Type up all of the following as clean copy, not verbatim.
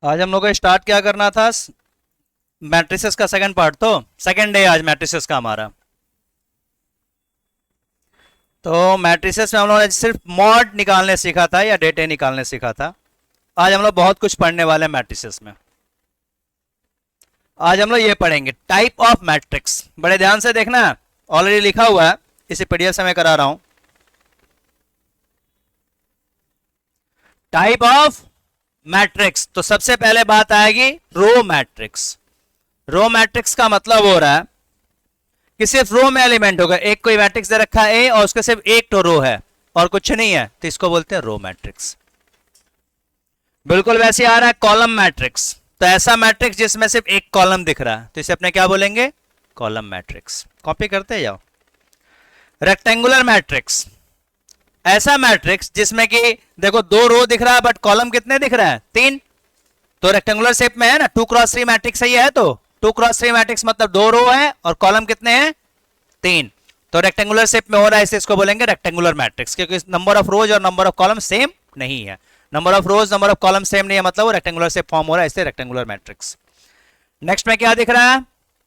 आज हम लोग को स्टार्ट क्या करना था? मैट्रिसेस का सेकंड पार्ट। तो सेकंड डे आज मैट्रिसेस का हमारा। तो मैट्रिसेस में हम लोगों ने सिर्फ मॉड निकालने सीखा था या डेटे निकालने सीखा था। आज हम लोग बहुत कुछ पढ़ने वाले हैं मैट्रिसेस में। आज हम लोग ये पढ़ेंगे टाइप ऑफ मैट्रिक्स। बड़े ध्यान से देखना, ऑलरेडी लिखा हुआ है, इसी पीडीएफ से मैं करा रहा हूं। Type of matrix. तो सबसे पहले बात आएगी रो मैट्रिक्स। रो मैट्रिक्स का मतलब हो रहा है कि सिर्फ रो में एलिमेंट होगा। एक कोई मैट्रिक्स दे रखा है ए और उसके सिर्फ एक तो रो है और कुछ नहीं है, तो इसको बोलते हैं रो मैट्रिक्स। बिल्कुल वैसे आ रहा है कॉलम मैट्रिक्स। तो ऐसा मैट्रिक्स जिसमें सिर्फ एक कॉलम दिख रहा है, तो इसे अपने क्या बोलेंगे? Column matrix. कॉपी करते जाओ। रेक्टेंगुलर मैट्रिक्स, ऐसा मैट्रिक्स जिसमें कि देखो दो रो दिख रहा है बट कॉलम कितने दिख रहा है? तीन। तो रेक्टेंगुलर शेप में है ना, 2x3 मैट्रिक्स सही है। तो 2x3 मैट्रिक्स मतलब दो रो है और कॉलम कितने हैं? तीन। तो रेक्टेंगुलर शेप में हो रहा है, इसे इसको बोलेंगे रेक्टेंगुलर मैट्रिक्स, क्योंकि नंबर ऑफ रोज और नंबर ऑफ कॉलम सेम नहीं है। Number of rose number of column same नहीं है, मतलब वो रेक्टेंगुलर शेप फॉर्म हो रहा है, इससे रेक्टेंगुलर मैट्रिक्स। नेक्स्ट में क्या दिख रहा है?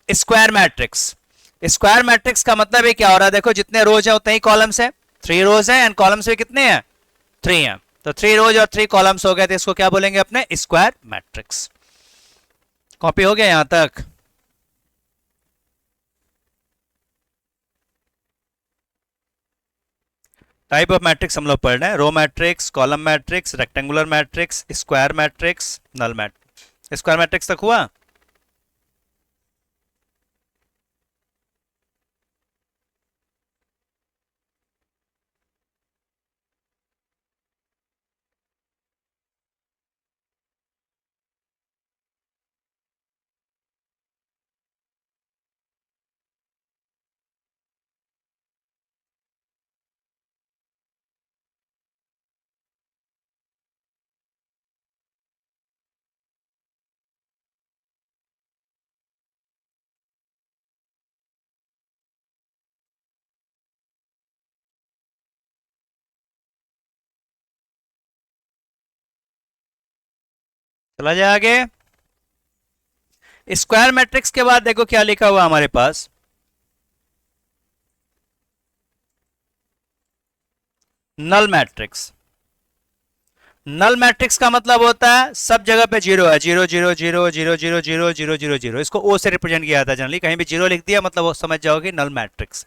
Square matrix. स्क्वायर मैट्रिक्स का मतलब ये क्या हो रहा है? देखो जितने रोज है उतने ही कॉलम्स है। 3 रोज है एंड कॉलम्स भी कितने हैं? 3 हैं। तो 3 रोज और 3 कॉलम्स हो गए, तो इसको क्या बोलेंगे अपने? Square matrix. कॉपी हो गया यहां तक? टाइप ऑफ मैट्रिक्स हम लोग पढ़ रहे हैं। Row matrix, column matrix, rectangular matrix, square matrix, null matrix. Square matrix तक हुआ? चला जाए आगे। स्क्वायर मैट्रिक्स के बाद देखो क्या लिखा हुआ हमारे पास। Null matrix. नल मैट्रिक्स का मतलब होता है सब जगह पे जीरो है। Zero zero zero zero zero zero zero zero zero, इसको ओ से रिप्रेजेंट किया जाता है जनरली। कहीं भी जीरो लिख दिया मतलब वो समझ जाओगे नल मैट्रिक्स।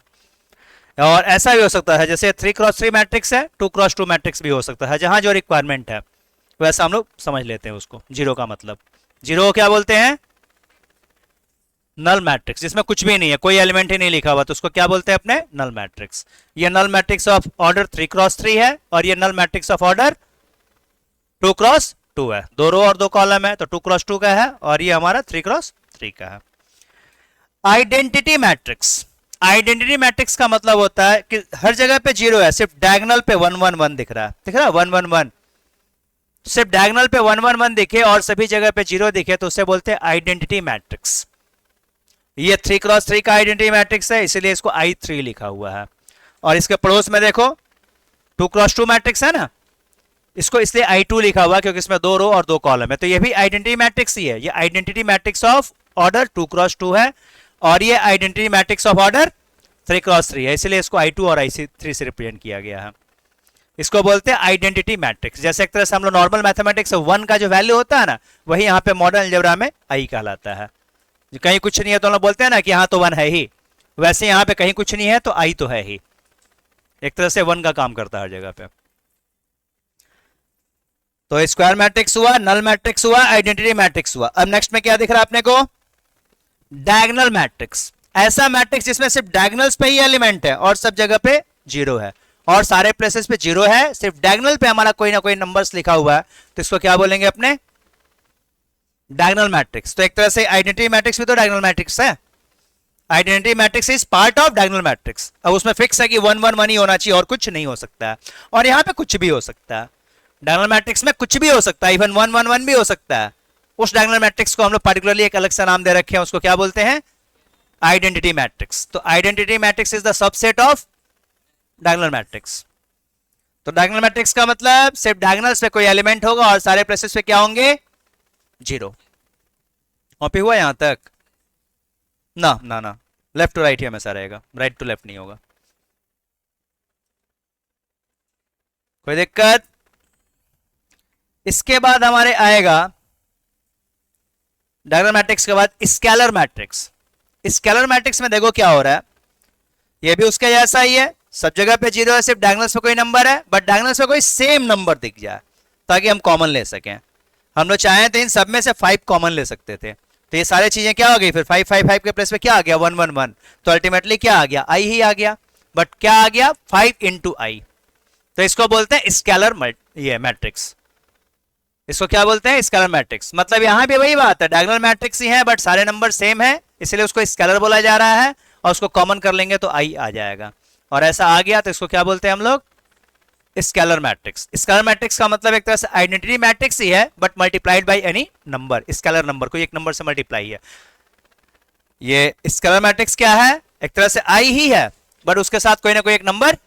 और ऐसा भी हो सकता है जैसे 3x3 मैट्रिक्स है, 2x2 मैट्रिक्स भी हो सकता है, जहां जो रिक्वायरमेंट है वैसा हम लोग समझ लेते हैं उसको। जीरो का मतलब, जीरो को क्या बोलते हैं? Null matrix. जिसमें कुछ भी नहीं है, कोई एलिमेंट ही नहीं लिखा हुआ, तो उसको क्या बोलते हैं अपने? Null matrix. ये null matrix of order 3x3 है और ये null matrix of order 2x2 है। दो रो और दो कॉलम है तो 2x2 का है और ये हमारा 3x3 का है। Identity matrix. आइडेंटिटी मैट्रिक्स का मतलब होता है कि हर जगह पे जीरो है, सिर्फ डायगोनल पे 111 दिख रहा है। दिख रहा है 111? सिर्फ डायगोनल पे 111 दिखे और सभी जगह पे जीरो दिखे तो उसे बोलते हैं आइडेंटिटी मैट्रिक्स। ये 3x3 का आइडेंटिटी मैट्रिक्स है, इसलिए इसको I3 लिखा हुआ है। और इसके पड़ोस में देखो 2x2 मैट्रिक्स है ना, इसको इसलिए I2 लिखा हुआ क्योंकि इसमें दो रो और दो कॉलम है, तो ये भी आइडेंटिटी मैट्रिक्स ही है। ये identity matrix of order 2x2 है और ये identity matrix of order 3x3 है, इसलिए इसको I2 और I3 से रिप्रेजेंट किया गया है। इसको बोलते हैं आइडेंटिटी मैट्रिक्स। जैसे एक तरह से हम लोग नॉर्मल मैथमेटिक्स 1 का जो वैल्यू होता है ना, वही यहाँ पे मॉडर्न अलजेब्रा में I कहलाता है। कहीं कुछ नहीं है तो हम लोग बोलते हैं ना कि हाँ तो 1 है ही, वैसे यहाँ पे कहीं कुछ नहीं है तो I तो है ही। एक तरह से 1 का काम करता है हर जगह पे। तो स्क्वायर मैट्रिक्स हुआ, नल मैट्रिक्स हुआ, आइडेंटिटी मैट्रिक्स हुआ। अब नेक्स्ट में क्या दिख रहा है अपने को? Diagonal matrix. ऐसा मैट्रिक्स जिसमें सिर्फ डायगोनल्स पे ही एलिमेंट है और सब जगह पे जीरो है, और सारे प्लेसेस पे जीरो है, सिर्फ डायगोनल पे हमारा कोई ना कोई नंबर्स लिखा हुआ है, तो इसको क्या बोलेंगे अपने? Diagonal matrix. तो एक तरह से आइडेंटिटी मैट्रिक्स भी तो डायगोनल मैट्रिक्स है। Identity matrix is part of diagonal matrix. अब उसमें फिक्स है कि 1 1 1 ही होना चाहिए और कुछ नहीं हो सकता है, और यहां पे कुछ भी हो सकता है। डायगोनल मैट्रिक्स में कुछ भी हो सकता है, इवन 1 1 1 भी हो सकता है। उस डायगोनल मैट्रिक्स को हम लोग पर्टिकुलरली एक अलग सा नाम दे रखे हैं, उसको क्या बोलते हैं? Identity matrix. तो identity matrix is the subset of diagonal matrix. तो डायगोनल मैट्रिक्स का मतलब सिर्फ डायगोनल्स पे कोई एलिमेंट होगा और सारे प्लेसेस पे क्या होंगे? जीरो। कॉपी हुआ यहां तक? ना ना ना, लेफ्ट टू राइट ही हमेशा रहेगा, राइट टू लेफ्ट नहीं होगा। कोई दिक्कत? इसके बाद हमारे आएगा डायगोनल मैट्रिक्स के बाद स्केलर मैट्रिक्स। स्केलर मैट्रिक्स में देखो क्या हो रहा है, ये भी उसके जैसा ही है, सब जगह पे जीरो है, सिर्फ डायगोनल्स पे कोई नंबर है, बट डायगोनल्स पे कोई सेम नंबर दिख जाए ताकि हम कॉमन ले सकें। हम लोग चाहें तो इन सब में से 5 कॉमन ले सकते थे, तो ये सारी चीजें क्या हो गई फिर, 5 5 5 के प्लेस पे क्या आ गया, 1 1 1, तो अल्टीमेटली क्या आ गया, आई ही आ गया। बट क्या आ गया, 5 इंटू आई। तो इसको बोलते हैं स्केलर ये मैट्रिक्स। इसको क्या बोलते हैं, स्केलर मैट्रिक्स। मतलब यहां भी वही बात है, डायगोनल मैट्रिक्स ही है बट सारे नंबर सेम है, इसलिए उसको स्केलर बोला जा रहा है, और उसको कॉमन कर लेंगे तो आई आ जाएगा। और ऐसा आ गया तो इसको क्या बोलते हैं हम लोग, स्केलर मैट्रिक्स। स्केलर मैट्रिक्स का मतलब एक तरह से आइडेंटिटी मैट्रिक्स ही है but multiplied by any number, scalar number को एक नंबर से मल्टीप्लाई है। ये स्केलर मैट्रिक्स क्या है, एक तरह से आई ही है बट उसके साथ कोई ना कोई एक नंबर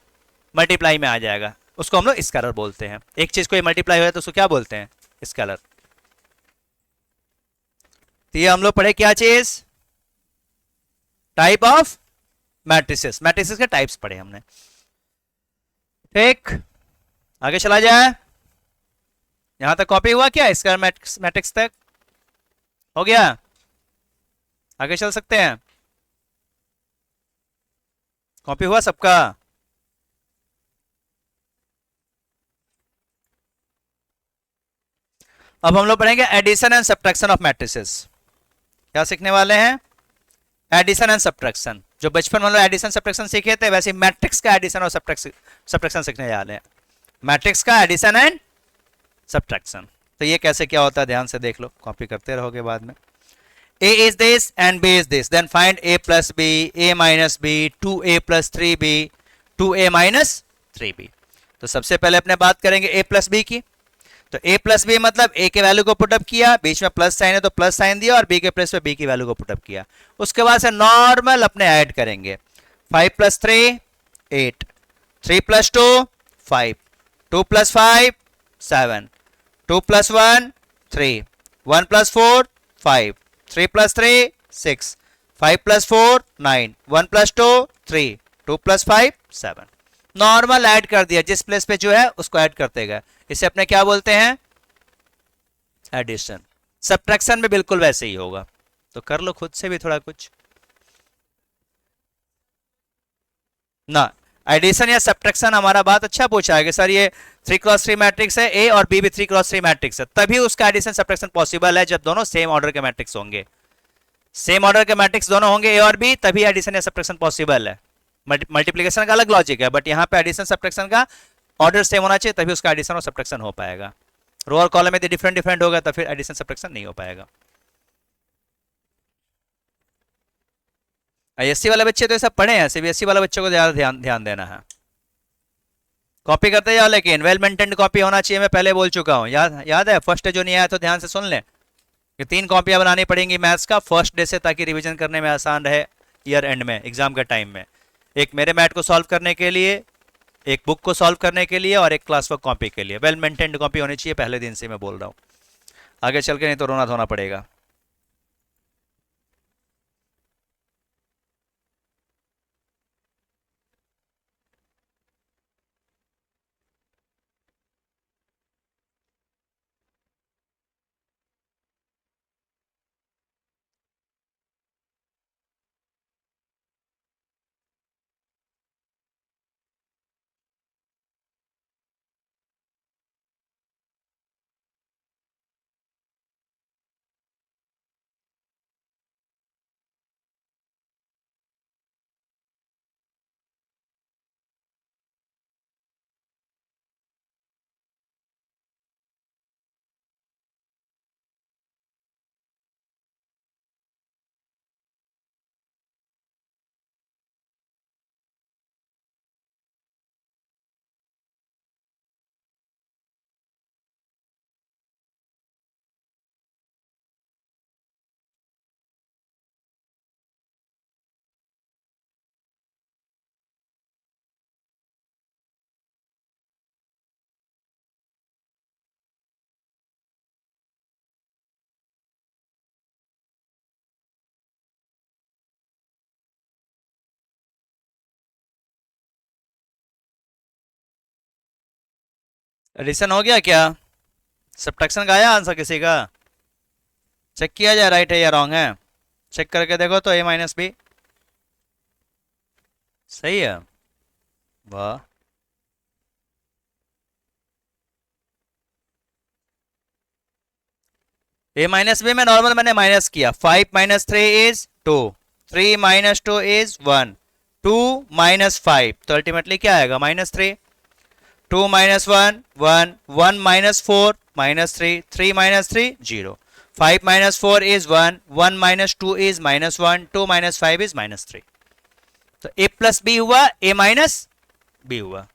मल्टीप्लाई में आ जाएगा, उसको हम लोग स्केलर बोलते हैं। एक चीज कोई मल्टीप्लाई हो तो उसको क्या बोलते हैं, स्केलर। तो ये हम लोग पढ़े क्या चीज, टाइप ऑफ मैट्रिसेस, मैट्रिसेस के टाइप्स पढ़े हमने। ठीक, आगे चला जाए। यहां तक कॉपी हुआ क्या, स्केलर मैट्रिक्स तक हो गया, आगे चल सकते हैं। कॉपी हुआ सबका? अब हम लोग पढ़ेंगे addition and subtraction of matrices. क्या सीखने वाले हैं, एडिशन एंड सब्ट्रैक्शन। जो बचपन में लोग एडिशन सब्ट्रैक्शन सीखे थे, वैसे मैट्रिक्स का एडिशन और सब्ट्रैक्शन सीखने जा रहे हैं। मैट्रिक्स का एडिशन एंड सब्ट्रैक्शन, तो ये कैसे क्या होता है ध्यान से देख लो, कॉपी करते रहोगे बाद में। a is this and b is this, then find a plus b, a minus b, 2a plus 3b, 2a minus 3b। तो सबसे पहले अपने बात करेंगे a plus b की। तो a प्लस बी मतलब a के वैल्यू को पुटअप किया, बीच में प्लस साइन है तो प्लस साइन दिया, और b के प्लेस पे b की वैल्यू को पुटअप किया। उसके बाद से नॉर्मल अपने ऐड करेंगे, 5 plus 3 8, 3 plus 2 5, 2 plus 5 7, 2 plus 1 3, 1 plus 4 5, 3 plus 3 6, 5 plus 4 9, 1 plus 2 3, 2 plus 5 7। Normal add कर दिया, जिस प्लेस पे जो है उसको ऐड करते गए। इसे अपने क्या बोलते हैं, एडिशन। सब्ट्रैक्शन में बिल्कुल वैसे ही होगा, तो कर लो खुद से भी थोड़ा कुछ ना। एडिशन या सब्ट्रैक्शन हमारा बात अच्छा पूछा है कि सर ये 3x3 मैट्रिक्स है, ए और बी भी 3x3 मैट्रिक्स है, तभी उसका एडिशन सब्ट्रैक्शन पॉसिबल है जब दोनों सेम ऑर्डर के मैट्रिक्स होंगे। सेम ऑर्डर के मैट्रिक्स दोनों होंगे ए और बी, तभी एडिशन या सब्ट्रैक्शन पॉसिबल है। मल्टीप्लिकेशन का अलग लॉजिक है, बट यहाँ पे एडिशन सब्ट्रैक्शन का ऑर्डर सेम होना चाहिए, तभी उसका एडिशन और सब्ट्रैक्शन हो पाएगा। रो और कॉलम में डिफरेंट डिफरेंट होगा तो फिर एडिशन सब्ट्रैक्शन नहीं हो पाएगा। आईएससी वाले बच्चे तो ये सब पढ़े हैं, सीबीएसई वाले बच्चों को ज्यादा ध्यान ध्यान देना है। कॉपी करते जाओ, लेकिन वेल मेंटेन्ड कॉपी होना चाहिए, मैं पहले बोल चुका हूँ, याद है। फर्स्ट डे जो नहीं आया तो ध्यान से सुन लें कि 3 कॉपियां बनानी पड़ेंगी मैथ्स का फर्स्ट डे से, ताकि रिवीजन करने में आसान रहे ईयर एंड में, एग्जाम के टाइम में। एक मेरे मैथ को सॉल्व करने के लिए, एक बुक को सॉल्व करने के लिए, और एक क्लास वर्क कॉपी के लिए। वेल मेंटेन्ड कॉपी होनी चाहिए पहले दिन से, मैं बोल रहा हूँ, आगे चल के नहीं तो रोना धोना पड़ेगा। एडिशन हो गया क्या? सब्ट्रैक्शन का आया आंसर किसी का? चेक किया जाए राइट है या रॉन्ग है, चेक करके देखो तो a-b सही है। वाह। a-b में नॉर्मल मैंने माइनस किया, 5 minus 3 is 2, 3 minus 2 is 1, 2 minus 5 तो अल्टीमेटली क्या आएगा -3, 2 minus 1 1, 1 minus 4 -3, 3 minus 3 0, 5 minus 4 is 1, 1 minus 2 is -1, 2 minus 5 is -3, तो a प्लस बी हुआ, a माइनस बी हुआ।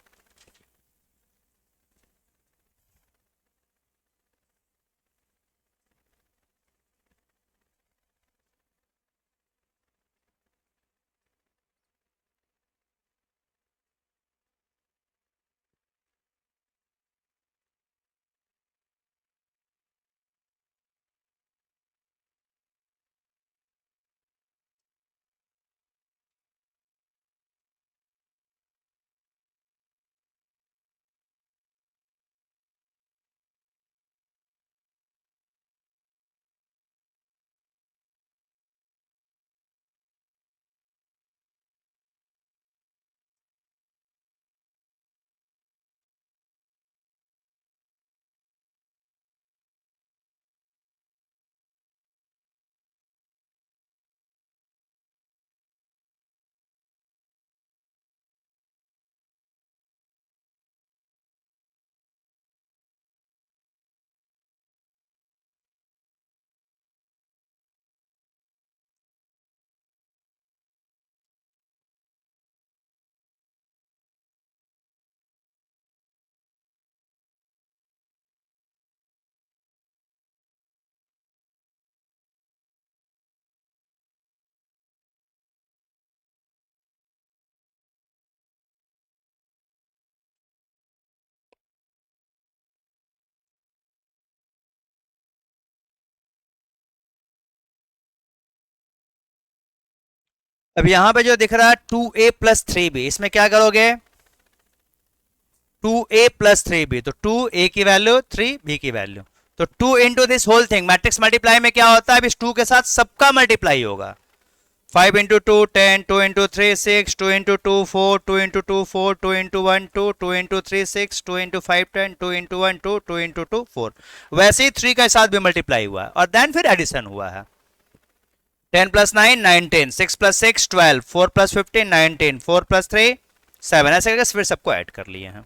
अब यहां पे जो दिख रहा है 2a प्लस 3b, इसमें क्या करोगे? 2a प्लस 3b, तो 2a की वैल्यू 3b की वैल्यू, तो 2 into this whole thing, matrix multiply में क्या होता है, अब इस 2 के साथ सबका मल्टीप्लाई होगा, 5 into 2 10, 2 into 3 6, 2 into 2 4, 2 into 2 4, 2 into 1 2, 2 into 3 6, 2 into 5 10, 2 into 1 2, 2 into 2 4, वैसे ही 3 के साथ भी मल्टीप्लाई हुआ है और देन फिर एडिशन हुआ है। 10 प्लस 9 19, 6 प्लस 6 12, 4 प्लस 15 19, 4 प्लस 3 7, ऐसे करके फिर सबको ऐड कर लिए हैं।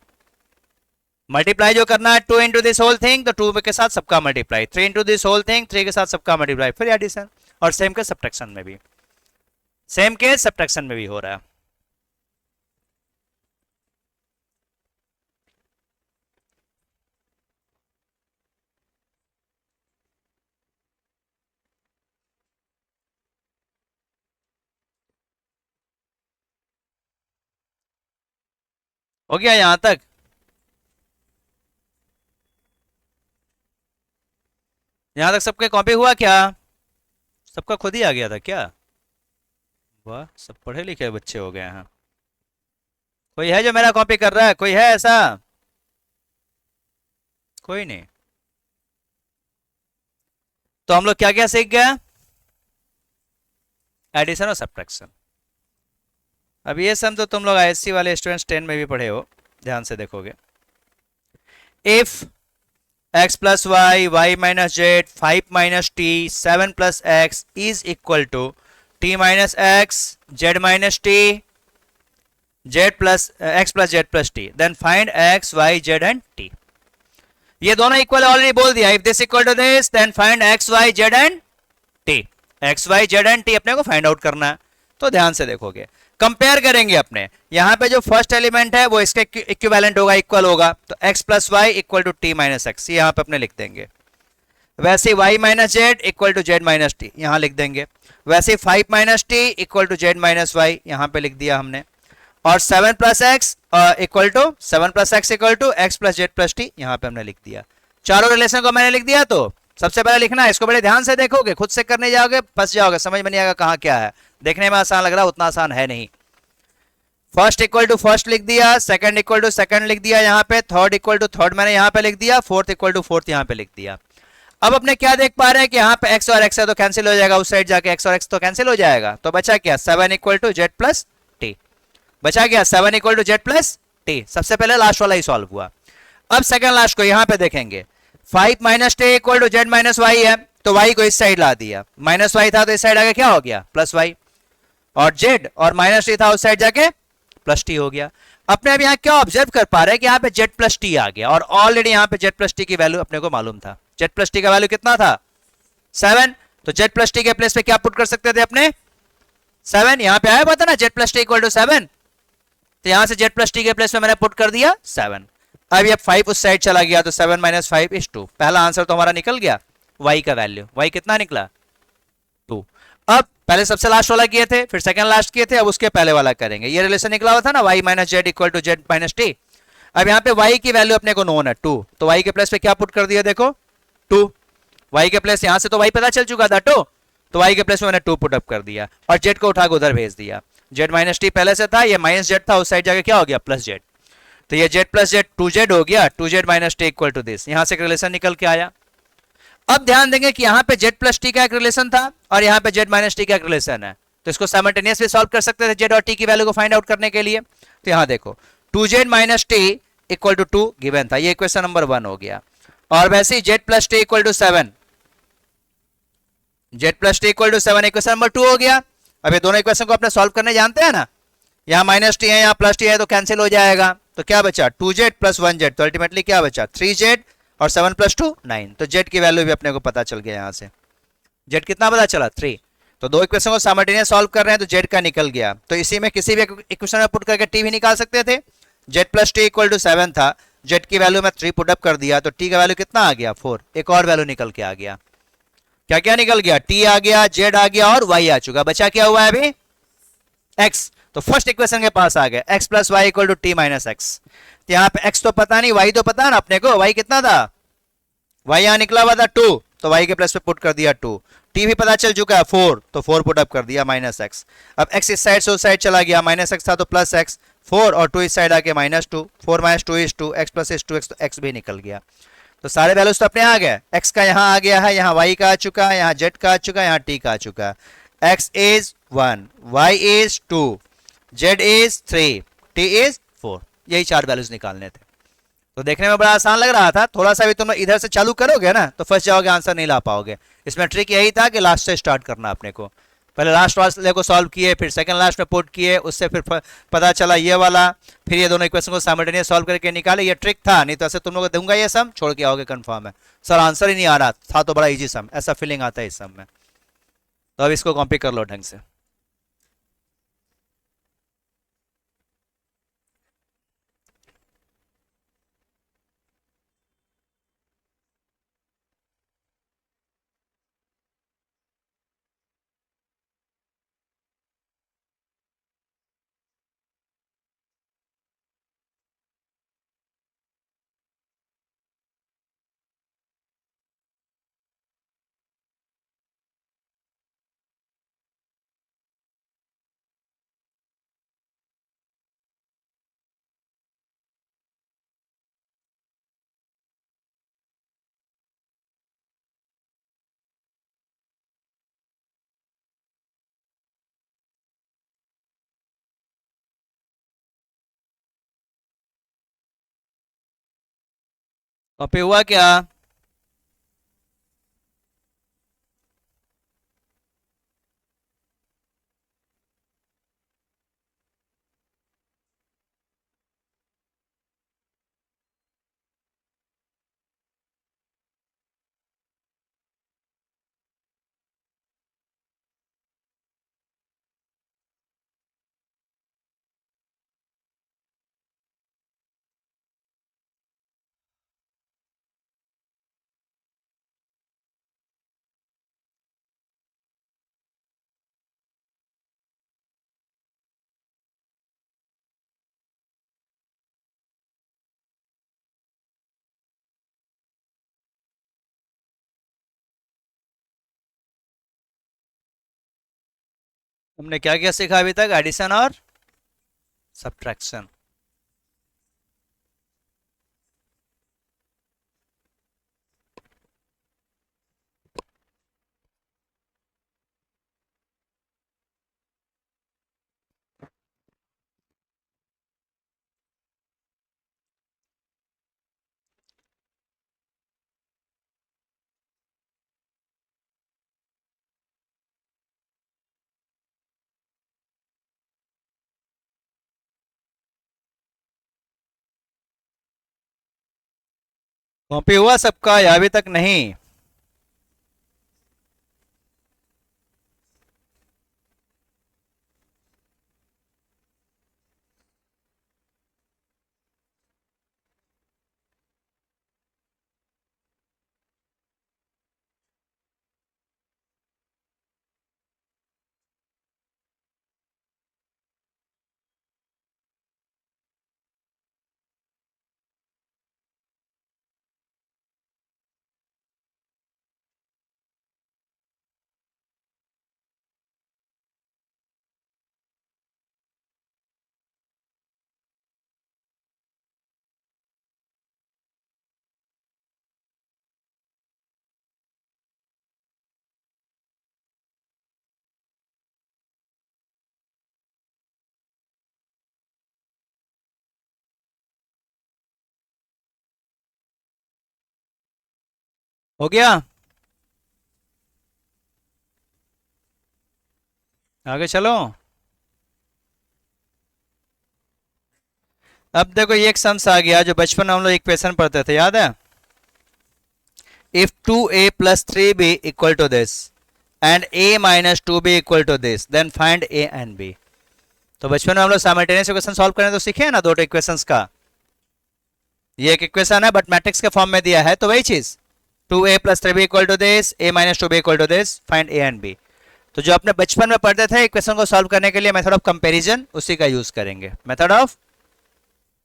मल्टीप्लाई जो करना है 2 इंटू दिस होल थिंग, तो 2 के साथ सबका multiply, 3 into this whole thing, 3 के साथ सबका मल्टीप्लाई, फिर एडिशन, और सेम के सब्ट्रैक्शन में भी, सेम के सब्ट्रैक्शन में भी हो रहा है। हो गया यहां तक? यहां तक सबके कॉपी हुआ क्या? सबका खुद ही आ गया था क्या? वाह, सब पढ़े लिखे बच्चे हो गए हैं। कोई है जो मेरा कॉपी कर रहा है? कोई है ऐसा? कोई नहीं। तो हम लोग क्या क्या सीख गए? एडिशन और सब्ट्रैक्शन। अब ये सम तो तुम लोग आईएससी वाले स्टूडेंट्स 10 में भी पढ़े हो, ध्यान से देखोगे। If x plus y, y minus z, 5 minus t, 7 plus x is equal to t minus x, z minus t, z plus x plus z plus t, then find x, y, z and t। ये दोनों equal already बोल दिया, if this equal to this then find x, y, z and t। x, y, z and t अपने को find out करना है, तो ध्यान से देखोगे, कंपेयर करेंगे अपने। यहां पे जो फर्स्ट एलिमेंट है वो इसके इक्विवेलेंट होगा, इक्वल होगा, तो x plus y equal to t minus x, यहां पे अपने लिख देंगे। वैसे y minus z equal to z minus t, यहां लिख देंगे। वैसे 5 minus t equal to z minus y, यहां पे लिख दिया हमने। और 7 plus x equal to 7 plus x equal to x plus z plus t, यहां पे हमने लिख दिया। चारों रिलेशन को मैंने लिख दिया। तो सबसे पहले लिखना है, इसको बड़े ध्यान से देखोगे, खुद से करने जाओगे फंस जाओगे, समझ में नहीं आएगा कहां क्या है, देखने में आसान लग रहा है, उतना आसान है नहीं। फर्स्ट इक्वल टू फर्स्ट लिख दिया, सेकंड इक्वल टू सेकंड लिख दिया यहाँ पे, थर्ड इक्वल टू थर्ड मैंने यहाँ पे लिख दिया, फोर्थ इक्वल टू फोर्थ यहाँ पे लिख दिया। अब अपने क्या देख पा रहे हैं कि यहाँ पे x और x है तो कैंसिल हो जाएगा, उस साइड जाके x और x तो कैंसिल हो जाएगा, तो बचा क्या 7 equal to z plus t, बचा क्या 7 equal to z plus t. सबसे पहले लास्ट वाला ही सॉल्व हुआ। अब सेकंड लास्ट को यहाँ पे देखेंगे, 5 minus t equal to z minus y है, तो y को इस साइड ला दिया, माइनस वाई था तो इस साइड आगे क्या हो गया प्लस वाई, और z और माइनस टी था उस साइड जाके प्लस टी हो गया। अपने अब यहाँ क्या ऑब्जर्व कर पा रहे हैं कि यहाँ पे जेड प्लस टी आ गया, और ऑलरेडी यहाँ पे जेड प्लस टी की वैल्यू अपने को मालूम था, जेड प्लस टी का वैल्यू कितना था 7, तो जेड प्लस टी के प्लेस पे क्या पुट कर सकते थे अपने 7, यहाँ पे आया पता ना z plus t equal to 7, तो यहां से जेड प्लस टी के प्लेस में मैंने पुट कर दिया 7। अब ये 5 उस साइड चला गया तो 7 माइनस 5 इज 2, पहला आंसर तो हमारा निकल गया, y का वैल्यू y कितना निकला 2। अब पहले सबसे लास्ट वाला किए थे, फिर सेकंड लास्ट किए थे, अब उसके पहले वाला करेंगे। ये रिलेशन निकला हुआ था ना y minus z equal to z minus t. अब यहाँ पे y की वैल्यू अपने को नोन है 2, तो y के प्लेस पे क्या पुट कर दिया देखो 2, y के प्लेस यहां से तो y पता चल चुका था 2, तो y के प्लेस में मैंने 2 पुट अप कर दिया और z को उठा के उधर भेज दिया। z माइनस टी पहले से था, ये माइनस जेड था, उस साइड जाके क्या हो गया प्लस जेड, तो ये z प्लस जेड 2z हो गया, 2z minus t equal to this, यहां से एक रिलेशन निकल के आया। अब ध्यान देंगे कि यहाँ पे z प्लस टी का एक रिलेशन था और यहाँ पे z माइनस टी का एक रिलेशन है, तो इसको साइमल्टेनियसली सॉल्व कर सकते थे z और t की वैल्यू को फाइंड आउट करने के लिए। तो यहाँ देखो 2z minus t equal to 2 given था, ये इक्वेशन नंबर 1 हो गया। और वैसे ही z plus t equal to 7, z plus t equal to 7 equation number 2 हो गया। अब ये दोनों इक्वेशन को अपने सॉल्व करने जानते हैं ना, यहाँ माइनस टी है यहाँ प्लस टी है तो कैंसिल हो जाएगा, तो क्या बचा 2z प्लस 1z, तो अल्टीमेटली क्या बचा 3z और 7 प्लस 2 9, तो z की वैल्यू भी अपने को पता चल गया, यहाँ से z कितना पता चला 3। तो दो इक्वेशन को साइमल्टेनियस सॉल्व कर रहे हैं तो z का निकल गया, तो इसी में किसी भी इक्वेशन में पुट करके t भी निकाल सकते थे। z plus t equal to 7 था, z की वैल्यू में 3 पुट अप कर दिया तो t का वैल्यू कितना आ गया 4, एक और वैल्यू निकल के आ गया, क्या क्या निकल गया t आ गया, z आ गया और y आ चुका, बचा क्या हुआ है अभी x, तो फर्स्ट इक्वेशन के पास आ गया x plus y equal to t minus x. तो यहाँ पे x तो पता नहीं, y तो पता है ना अपने को, y कितना था y यहाँ निकला हुआ था 2, तो y के प्लस पे पुट कर दिया 2, t भी पता चल चुका है 4, तो 4 पुट अप कर दिया माइनस x। अब x इस साइड से उस साइड चला गया, माइनस x था तो प्लस x, 4 और 2 इस साइड आके minus 2, 4 minus 2 is 2, x plus is 2x, तो x भी निकल गया। तो सारे वैल्यूज तो अपने आ गए, x का यहाँ आ गया है, यहाँ y का आ चुका है, यहाँ z का आ चुका है, यहाँ t का आ चुका है। x is 1, y is 2, z is 3, t is 4, यही 4 वैल्यूज निकालने थे। तो देखने में बड़ा आसान लग रहा था, थोड़ा सा भी तुम इधर से चालू करोगे ना तो फंस जाओगे, आंसर नहीं ला पाओगे। इसमें ट्रिक यही था कि लास्ट से स्टार्ट करना अपने को, पहले लास्ट वाले को सॉल्व किए, फिर सेकंड लास्ट में पुट किए, उससे फिर पता चला ये वाला, फिर ये दोनों इक्वेशन को साइमल्टेनियस सॉल्व करके निकाले, ये ट्रिक था। नहीं तो ऐसे तुम लोग को दूंगा ये सम छोड़ के आओगे कंफर्म है, सर आंसर ही नहीं आ रहा था, तो बड़ा इजी सम, ऐसा फीलिंग आता है इस सम में। तो अब इसको कॉपी कर लो ढंग से। कॉपी हुआ क्या? हमने क्या क्या सीखा अभी तक, एडिशन और सब्ट्रैक्शन। कॉपी हुआ सबका या अभी तक नहीं? हो गया? आगे चलो। अब देखो ये एक सम्स आ गया जो बचपन में हम लोग इक्वेशन पढ़ते थे, याद है? If 2a plus 3b equal to this and a minus 2b equal to this then find a and b। तो बचपन में हम लोग साइमल्टेनियस इक्वेशन सॉल्व करने तो सीखे हैं ना, दो इक्वेशंस का। ये एक इक्वेशन है बट मैट्रिक्स के फॉर्म में दिया है, तो वही चीज 2a plus 3b equal to this, a minus 2b equal to this, find a and b। तो जो अपने बचपन में पढ़ते थे इक्वेशन को सॉल्व करने के लिए मेथड ऑफ कंपैरिजन, उसी का यूज करेंगे, मेथड ऑफ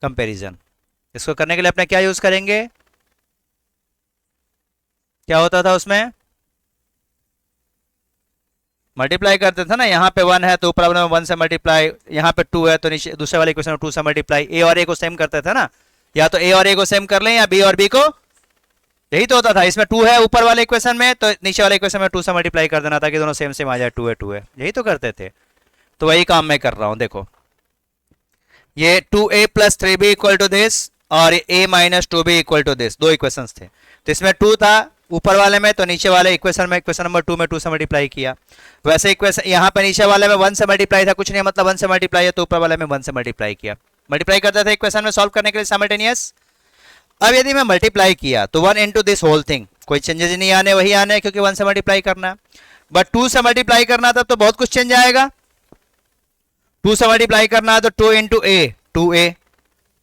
कंपैरिजन। इसको करने के लिए अपने क्या यूज करेंगे? क्या होता था उसमें? मल्टीप्लाई करते थे ना, यहाँ पे 1 है तो ऊपर वाले में 1 से मल्टीप्लाई, यहाँ पे 2 है तो नीचे दूसरे वाले इक्वेशन में 2 से मल्टीप्लाई। ए और ए को सेम करते थे ना, या तो ए और ए को सेम कर लें या बी और बी को, यही तो होता था। इसमें 2 है ऊपर वाले इक्वेशन में तो नीचे वाले इक्वेशन में 2 से मल्टीप्लाई कर देना ताकि दोनों सेम सेम आ जाए, 2 है 2 है, यही तो करते थे। तो वही काम मैं कर रहा हूं। देखो ये 2a plus 3b equal to this और a minus 2b equal to this, दो इक्वेशंस थे। तो इसमें 2 था ऊपर वाले में तो नीचे वाले इक्वेशन में, इक्वेशन नंबर 2 में 2 से मल्टीप्लाई किया। वैसे इक्वेशन यहाँ पे नीचे वाले में 1 से मल्टीप्लाई था, कुछ नहीं मतलब 1 से मल्टीप्लाई है तो ऊपर वाले में 1 से मल्टीप्लाई किया। मल्टीप्लाई करते थे इक्वेशन में सॉल्व करने के लिए साइमल्टेनियस। अब यदि मैं मल्टीप्लाई किया तो 1 इंटू दिस होल थिंग, कोई चेंजेस नहीं आने, वही आने क्योंकि 1 से मल्टीप्लाई करना। बट 2 से मल्टीप्लाई करना था तो बहुत कुछ चेंज आएगा। 2 से मल्टीप्लाई करना है तो 2 इंटू ए 2a,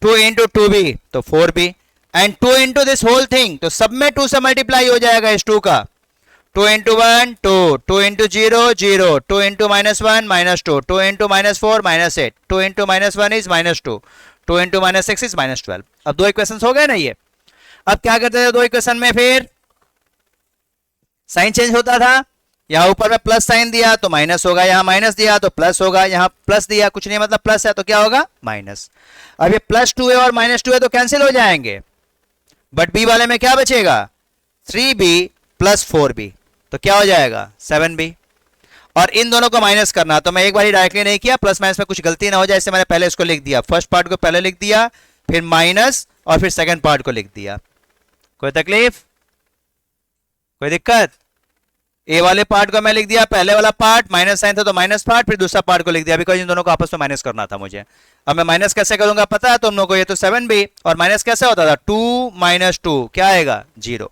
2 इंटू 2b तो 4b, and 2 into this whole thing तो सब में 2 से मल्टीप्लाई हो जाएगा इस 2 का। 2 into 1 2, 2 into 0 0, 2 into -1 -2, 2 into -4 -8, 2 into -1 is -2, 2 into -6 is -12। अब दो इक्वेशन हो गए ना ये। अब क्या करते थे दो इक्वेशन में, फिर साइन चेंज होता था। यहाँ ऊपर में प्लस साइन दिया तो माइनस होगा, यहाँ माइनस दिया तो प्लस होगा, यहाँ प्लस दिया कुछ नहीं मतलब प्लस है तो क्या होगा, माइनस। अब ये +2 है और -2 है तो कैंसिल हो जाएंगे, बट बी वाले में क्या बचेगा, 3b + 4b तो क्या हो जाएगा 7b। और इन दोनों को माइनस करना, तो मैं एक बार ही डायरेक्टली नहीं किया, प्लस माइनस में कुछ गलती ना हो जाए इससे मैंने पहले इसको लिख दिया, फर्स्ट पार्ट को पहले लिख दिया फिर माइनस और फिर सेकंड पार्ट को लिख दिया। कोई तकलीफ, कोई दिक्कत? ए वाले पार्ट को मैं लिख दिया, पहले वाला पार्ट माइनस साइन था तो माइनस पार्ट, फिर दूसरा पार्ट को लिख दिया बिकॉज इन दोनों को आपस में माइनस करना था मुझे। अब मैं माइनस कैसे करूंगा पता है तुम लोगों को, ये तो 7b और माइनस कैसे होता था 2 - 2 क्या आएगा 0,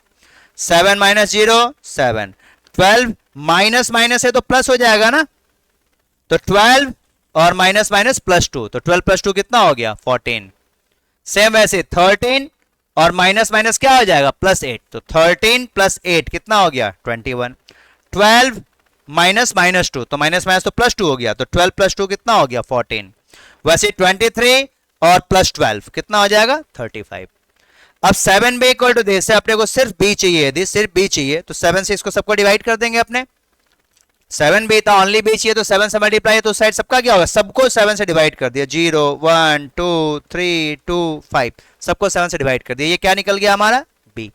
7 - 0 7, 12 माइनस माइनस है तो प्लस हो जाएगा ना, तो 12 और माइनस माइनस +2 तो 12 + 2 कितना हो गया 14। सेम वैसे 13 और माइनस माइनस क्या हो जाएगा +8 तो 13 + 8 कितना हो गया 21। 12 माइनस -2 तो माइनस माइनस तो +2 हो गया तो 12 + 2 कितना हो गया 14। वैसे 23 और +12 कितना हो जाएगा 35। अब 7b इक्वल टू दिस से अपने को सिर्फ b चाहिए, यदि सिर्फ b चाहिए तो 7 से इसको सबको डिवाइड कर देंगे अपने, सेवन बी था, ओनली बी चाहिए तो सेवन से मल्टीप्लाई है, तो साइड सबका क्या होगा, सबको सेवन से डिवाइड कर दिया, 0 1 2 3 2 5, सबको सेवन से डिवाइड कर दिया, ये क्या निकल गया हमारा बी।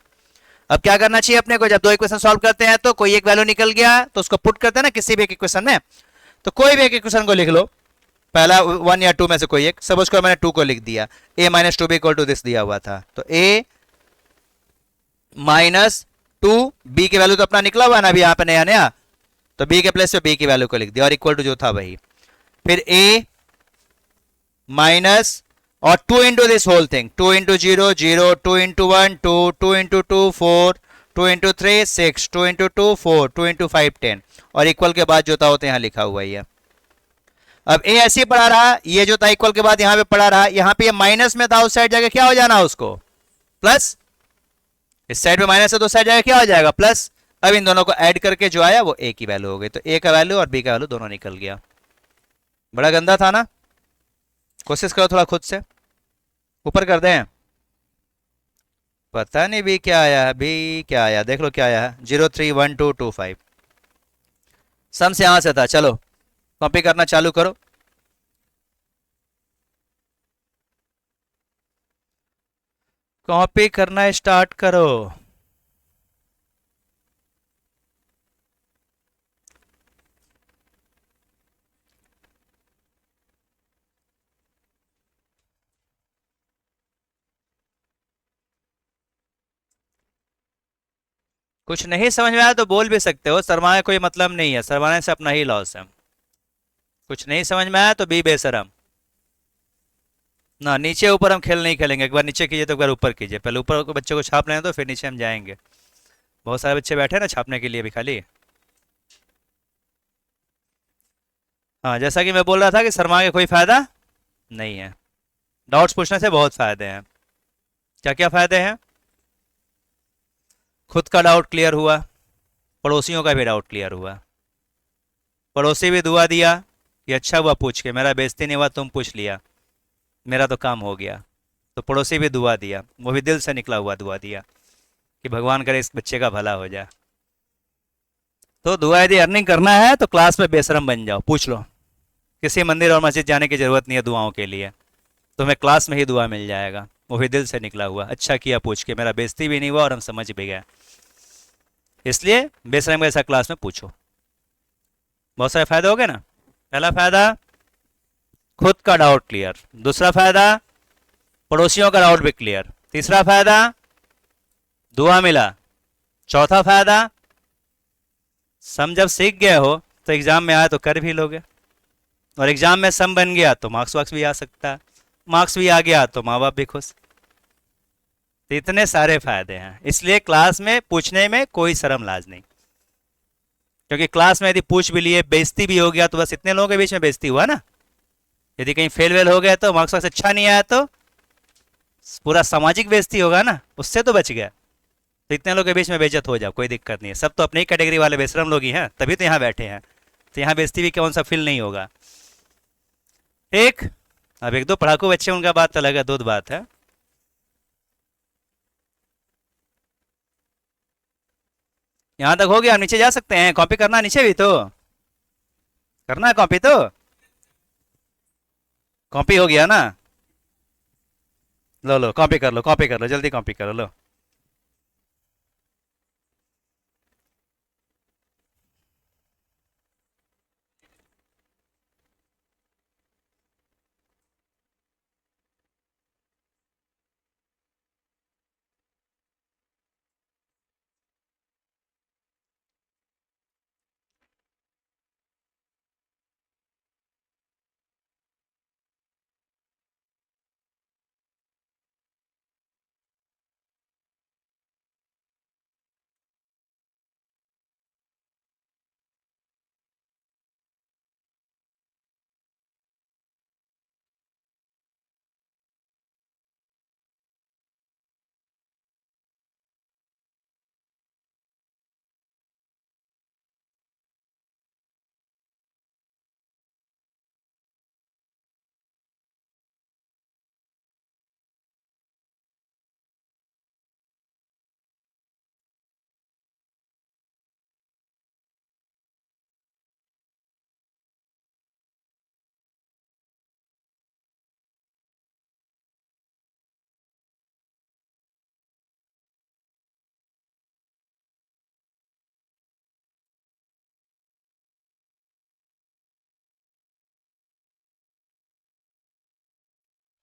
अब क्या करना चाहिए अपने को, जब दो इक्वेशन सॉल्व करते हैं तो कोई एक वैल्यू निकल गया तो उसको पुट करते हैं ना किसी भी एक इक्वेशन में, तो कोई भी एक इक्वेशन को लिख लो, पहला वन या टू में से कोई एक, सपोज को मैंने टू को लिख दिया, a minus two b equal to this दिया हुआ था, तो a माइनस टू, बी की वैल्यू तो अपना निकला हुआ है ना अभी यहाँ पे नया नया, तो b के प्लेस पे b की वैल्यू को लिख दिया और इक्वल टू जो था वही, फिर a माइनस और two into this whole thing, 2 into 0 0, 2 into 1 2, 2 into 2 4, 2 into 3 6, 2 into 2 4, 2 into 5 10, और इक्वल के बाद जो था होते यहाँ लिखा हुआ ही है। अब ए ऐसे ही पढ़ा रहा, ये जो था इक्वल के बाद यहां पे पढ़ा रहा, यहां पे ये माइनस में था, उस साइड जाके क्या हो जाना उसको प्लस, इस साइड पे माइनस है तो उस साइड जाके क्या हो जाएगा प्लस। अब इन दोनों को ऐड करके जो आया वो ए की वैल्यू हो गई, तो ए का वैल्यू और बी का वैल्यू दोनों निकल गया। बड़ा गंदा था ना, कोशिश करो थोड़ा खुद से, ऊपर कर दें, पता नहीं बी क्या आया है, बी क्या आया देख लो क्या आया है, 0 3 1 2 2 5, सम से यहां से था। चलो कॉपी करना चालू करो, कॉपी करना स्टार्ट करो। कुछ नहीं समझ में आया तो बोल भी सकते हो, शर्माए कोई मतलब नहीं है, शर्माने से अपना ही लॉस है। कुछ नहीं समझ में आया तो बी बेशरम ना, नीचे ऊपर हम खेल नहीं खेलेंगे, एक बार नीचे कीजिए तो एक बार ऊपर कीजिए, पहले ऊपर को बच्चे को छाप लें तो फिर नीचे हम जाएंगे। बहुत सारे बच्चे बैठे हैं ना छापने के लिए भी खाली। हाँ जैसा कि मैं बोल रहा था कि शर्मा के कोई फायदा नहीं है, डाउट्स पूछने से बहुत फायदे हैं। क्या क्या फायदे हैं, खुद का डाउट क्लियर हुआ, पड़ोसियों का भी डाउट क्लियर हुआ, पड़ोसी भी दुआ दिया कि अच्छा हुआ पूछ के, मेरा बेइज्जती नहीं हुआ, तुम पूछ लिया, मेरा तो काम हो गया, तो पड़ोसी भी दुआ दिया, वो भी दिल से निकला हुआ दुआ दिया कि भगवान करे इस बच्चे का भला हो जाए। तो दुआ यदि अर्निंग करना है तो क्लास में बेशरम बन जाओ, पूछ लो, किसी मंदिर और मस्जिद जाने की जरूरत नहीं है दुआओं के लिए, तुम्हें क्लास में ही दुआ मिल जाएगा, वो भी दिल से निकला हुआ, अच्छा किया पूछ के, मेरा बेइज्जती भी नहीं हुआ और हम समझ भी गए, इसलिए बेशरम ऐसा क्लास में पूछो। बहुत सारे फायदे हो गए ना। पहला फायदा खुद का डाउट क्लियर, दूसरा फायदा पड़ोसियों का डाउट भी क्लियर, तीसरा फायदा दुआ मिला, चौथा फायदा सम जब सीख गए हो तो एग्जाम में आए तो कर भी लोगे, और एग्जाम में सम बन गया तो मार्क्स वार्क्स भी आ सकता है, मार्क्स भी आ गया तो माँ बाप भी खुश। तो इतने सारे फायदे हैं, इसलिए क्लास में पूछने में कोई शर्म लाज नहीं, क्योंकि क्लास में यदि पूछ भी लिए बेइज्जती भी हो गया तो बस इतने लोगों के बीच में बेइज्जती हुआ ना, यदि कहीं फेल वेल हो गया तो मार्क्स वार्क्स अच्छा नहीं आया तो पूरा सामाजिक बेइज्जती होगा ना, उससे तो बच गया। तो इतने लोगों के बीच में बेइज्जत हो जाओ कोई दिक्कत नहीं है, सब तो अपनी ही कैटेगरी वाले बेशरम लोग ही हैं, तभी तो यहाँ बैठे हैं, तो यहाँ बेइज्जती भी कौन सा फील नहीं होगा। एक अब एक दो पढ़ाकू बच्चे उनका बात अलग है, दूध बात है। यहाँ तक हो गया, हम नीचे जा सकते हैं, कॉपी करना नीचे भी तो करना है, कॉपी तो कॉपी हो गया ना, लो लो कॉपी कर लो, कॉपी कर लो, जल्दी कॉपी करो लो।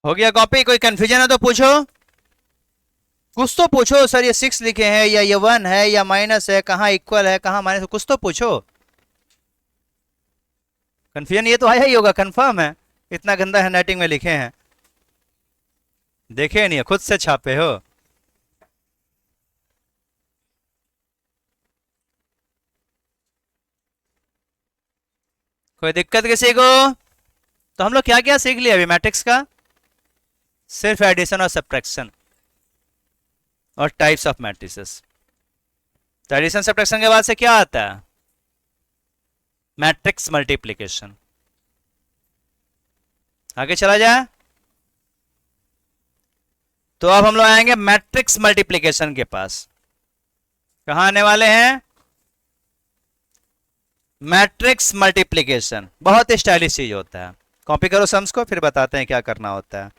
हो गया कॉपी? कोई कंफ्यूजन है तो पूछो, कुछ तो पूछो। सर ये 6 लिखे हैं, या ये 1 है, या माइनस है, कहाँ इक्वल है, कहाँ माइनस, कुछ तो पूछो। कंफ्यूजन ये तो आया ही होगा, कंफर्म है, इतना गंदा हैंडराइटिंग में लिखे हैं, देखे नहीं, खुद से छापे हो। कोई दिक्कत किसी को? तो हम लोग क्या क्या सीख लिया अभी मैट्रिक्स का? सिर्फ एडिशन और सब्ट्रैक्शन और टाइप्स ऑफ मैट्रिसेस। तो एडिशन सब्ट्रैक्शन के बाद से क्या आता है? Matrix multiplication. आगे चला जाए तो अब हम लोग आएंगे मैट्रिक्स मल्टीप्लिकेशन के पास। कहां आने वाले हैं? मैट्रिक्स मल्टीप्लिकेशन बहुत स्टाइलिश चीज होता है। कॉपी करो सम्स को, फिर बताते हैं क्या करना होता है।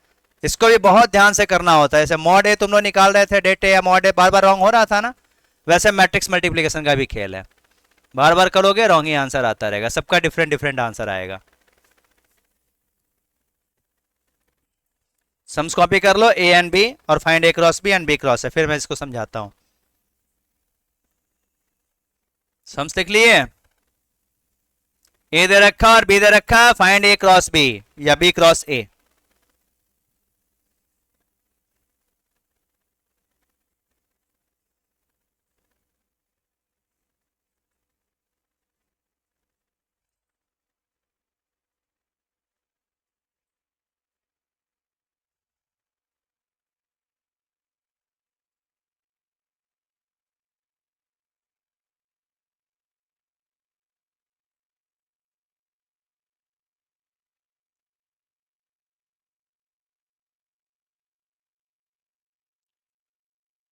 इसको भी बहुत ध्यान से करना होता है। जैसे मॉड ए तुम लोग निकाल रहे थे, डेट ए या मॉड ए, बार बार रॉन्ग हो रहा था ना, वैसे मैट्रिक्स मल्टीप्लिकेशन का भी खेल है। बार बार करोगे रॉन्ग ही आंसर आता रहेगा, सबका डिफरेंट डिफरेंट आंसर आएगा। सम्स कॉपी कर लो, ए एंड बी, और find A cross B and B cross है, फिर मैं इसको समझाता हूं। सम्स लिख लिए? ए दे रखा और बी दे रखा, फाइंड ए क्रॉस बी या बी क्रॉस ए।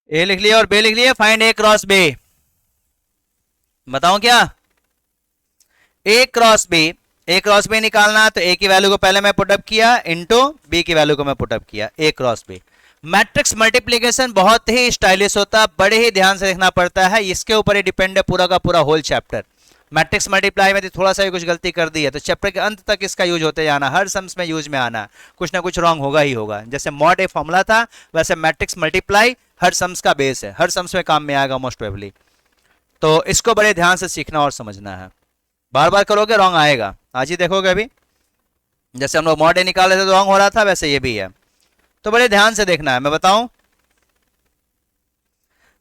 ए लिख लिया और बी लिख लिया, फाइंड ए क्रॉस बी। बताऊं क्या? A cross B, A cross B निकालना, तो ए की वैल्यू को पहले मैं पुटअप किया इनटू बी की वैल्यू को मैं पुटअप किया, ए क्रॉस बी। मैट्रिक्स मल्टीप्लिकेशन बहुत ही स्टाइलिश होता है, बड़े ही ध्यान से देखना पड़ता है, इसके ऊपर ही डिपेंड है पूरा का पूरा होल चैप्टर। मैट्रिक्स मल्टीप्लाई में थोड़ा सा भी कुछ गलती कर दी है तो चैप्टर के अंत तक इसका यूज होते जाना, हर सम्स में यूज में आना, कुछ ना कुछ रॉन्ग होगा ही होगा। जैसे मॉड ए फॉर्मूला था, वैसे मैट्रिक्स मल्टीप्लाई हर सम्स का बेस है, हर सम्स में काम में आएगा मोस्ट प्रोबेबली। तो इसको बड़े ध्यान से सीखना और समझना है, बार बार करोगे रॉन्ग आएगा। आज ही देखोगे अभी जैसे हम लोग मॉड ए निकाले थे तो रॉन्ग हो रहा था, वैसे ये भी है, तो बड़े ध्यान से देखना है। मैं बताऊं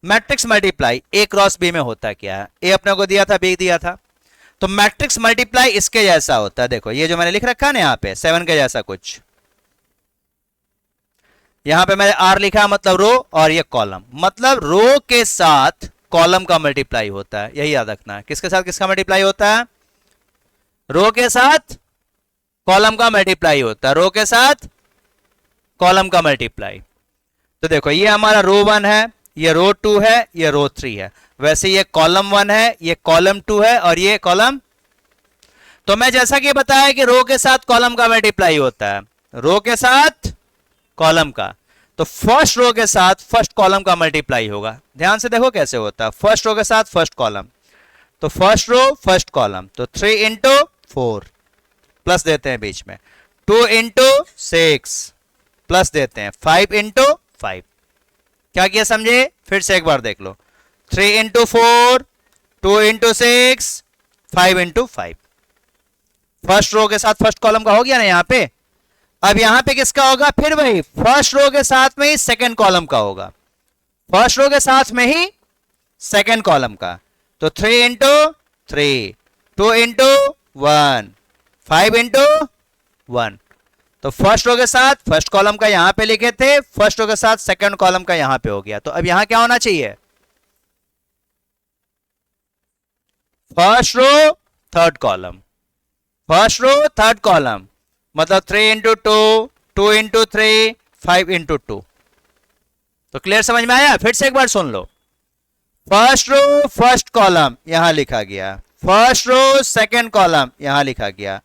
मैट्रिक्स मल्टीप्लाई ए क्रॉस बी में होता क्या है? ए अपने को दिया था, बी दिया था, तो मैट्रिक्स मल्टीप्लाई इसके जैसा होता है। देखो ये जो मैंने लिख रखा है ना यहाँ पे 7 के जैसा कुछ, यहां पे मैंने आर लिखा मतलब रो, और ये कॉलम, मतलब रो के साथ कॉलम का मल्टीप्लाई होता है, यही याद रखना है। किसके साथ किसका मल्टीप्लाई होता है? रो के साथ कॉलम का मल्टीप्लाई होता है, रो के साथ कॉलम का मल्टीप्लाई। तो देखो ये हमारा रो 1 है, ये रो 2 है, ये रो 3 है, वैसे ये कॉलम 1 है, ये कॉलम 2 है, और ये कॉलम। तो मैं जैसा कि बताया कि रो के साथ कॉलम का मल्टीप्लाई होता है, रो के साथ कॉलम का, तो फर्स्ट रो के साथ फर्स्ट कॉलम का मल्टीप्लाई होगा। ध्यान से देखो कैसे होता है, फर्स्ट रो के साथ फर्स्ट कॉलम, तो फर्स्ट रो फर्स्ट कॉलम, तो 3 इंटू 4 प्लस देते हैं बीच में, 2 इंटू 6 प्लस देते हैं, 5 इंटू 5। क्या किया समझे? फिर से एक बार देख लो, 3 into 4, 2 into 6, 5 into 5। First row के साथ फर्स्ट कॉलम का हो गया ना यहाँ पे। अब यहां पे किसका होगा? फिर वही फर्स्ट रो के साथ में ही सेकंड कॉलम का होगा, फर्स्ट रो के साथ में ही सेकंड कॉलम का, तो 3 इंटू 3, 2 इंटू 1, 5 इंटू 1। तो फर्स्ट रो के साथ फर्स्ट कॉलम का यहां पे लिखे थे, फर्स्ट रो के साथ सेकंड कॉलम का यहां पे हो गया। तो अब यहां क्या होना चाहिए? First row third column, first row third column, मतलब 3 इंटू 2, 2 इंटू 3, 5 इंटू 2। तो क्लियर समझ में आया? फिर से एक बार सुन लो, फर्स्ट रो फर्स्ट कॉलम यहां लिखा गया, फर्स्ट रो सेकंड कॉलम यहां लिखा गया,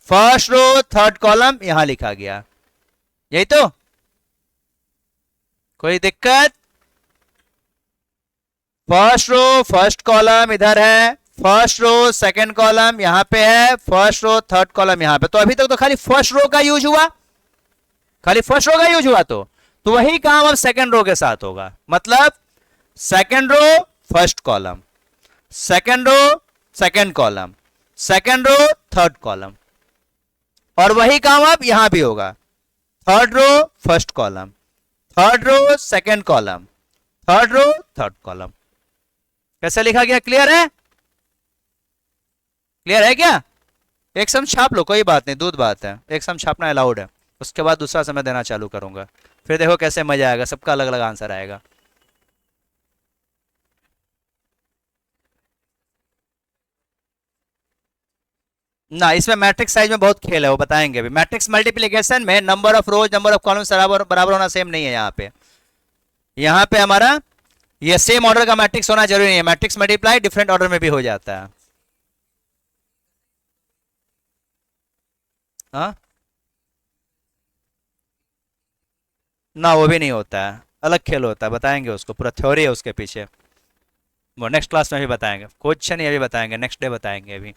फर्स्ट रो थर्ड कॉलम यहां लिखा गया, यही तो। कोई दिक्कत? फर्स्ट रो फर्स्ट कॉलम इधर है, फर्स्ट रो सेकंड कॉलम यहां पे है, फर्स्ट रो थर्ड कॉलम यहां पे। तो अभी तक तो खाली फर्स्ट रो का यूज हुआ, खाली फर्स्ट रो का यूज हुआ तो वही काम अब सेकंड रो के साथ होगा। मतलब second row first column, second row second column, second row third column, और वही काम अब यहां भी होगा। Third row first column, third row second column, third row third column. कैसे लिखा गया, क्लियर है? क्लियर है क्या? एक सम छाप लो, कोई बात नहीं, दूध बात है, एक सम छापना अलाउड है। उसके बाद दूसरा समय देना चालू करूंगा, फिर देखो कैसे मजा आएगा, सबका अलग अलग आंसर आएगा। ना, इसमें मैट्रिक्स साइज में बहुत खेल है, वो बताएंगे अभी। मैट्रिक्स मल्टीप्लिकेशन में number of rose number of column बराबर बराबर होना सेम नहीं है यहाँ पे। यहाँ पे हमारा ये सेम ऑर्डर का मैट्रिक्स होना जरूरी नहीं है, मैट्रिक्स मल्टीप्लाई डिफरेंट ऑर्डर में भी हो जाता है। हाँ, ना वो भी नहीं होता है, अलग खेल होता है, बताएंगे उसको, पूरा थ्योरी है उसके पीछे, वो नेक्स्ट क्लास में भी बताएंगे, क्वेश्चन ये भी बताएंगे, नेक्स्ट डे बताएंगे। अभी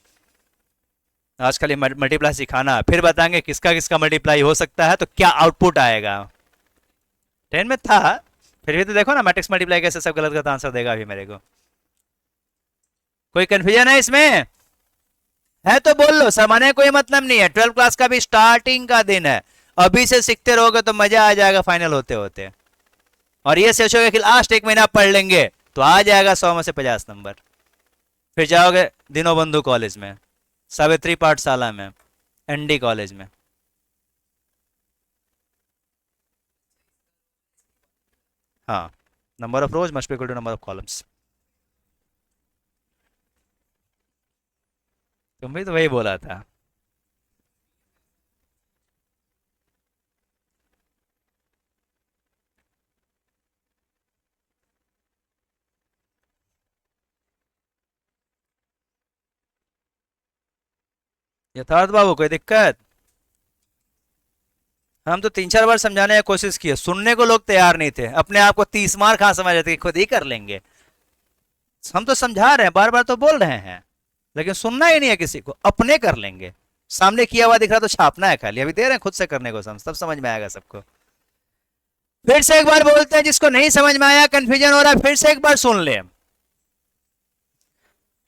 आज खाली मल्टीप्लाई सिखाना है, फिर बताएंगे किसका किसका मल्टीप्लाई हो सकता है तो क्या आउटपुट आएगा। 10 में था, फिर भी तो देखो ना मैट्रिक्स मल्टीप्लाई कैसे सब गलत गलत आंसर देगा अभी मेरे को। कोई कंफ्यूजन है इसमें? है तो बोल लो, सामान्य कोई मतलब नहीं है, 12 क्लास का भी स्टार्टिंग का दिन है, अभी से सीखते रहोगे तो मजा आ जाएगा फाइनल होते होते। और ये सोचोगे कि लास्ट एक महीना पढ़ लेंगे तो आ जाएगा 100 में से 50 नंबर, फिर जाओगे दिनों बंधु कॉलेज में, सावित्री पाठशाला में, एनडी कॉलेज में। हाँ, number of rows must be equal to number of columns. तुम भी तो वही बोला था। यथार्थ बाबू कोई दिक्कत? हम तो 3 4 बार समझाने की कोशिश की, सुनने को लोग तैयार नहीं थे, अपने आप को 30 मार कहां समझ रहे थे कि खुद ही कर लेंगे। हम तो समझा रहे हैं, बार बार तो बोल रहे हैं, लेकिन सुनना ही नहीं है किसी को, अपने कर लेंगे। सामने किया हुआ दिख रहा तो छापना है खाली, अभी दे रहे हैं खुद से करने को, समझ तब समझ में आएगा सबको। फिर से एक बार बोलते हैं, जिसको नहीं समझ में आया, कंफ्यूजन हो रहा है, फिर से एक बार सुन ले।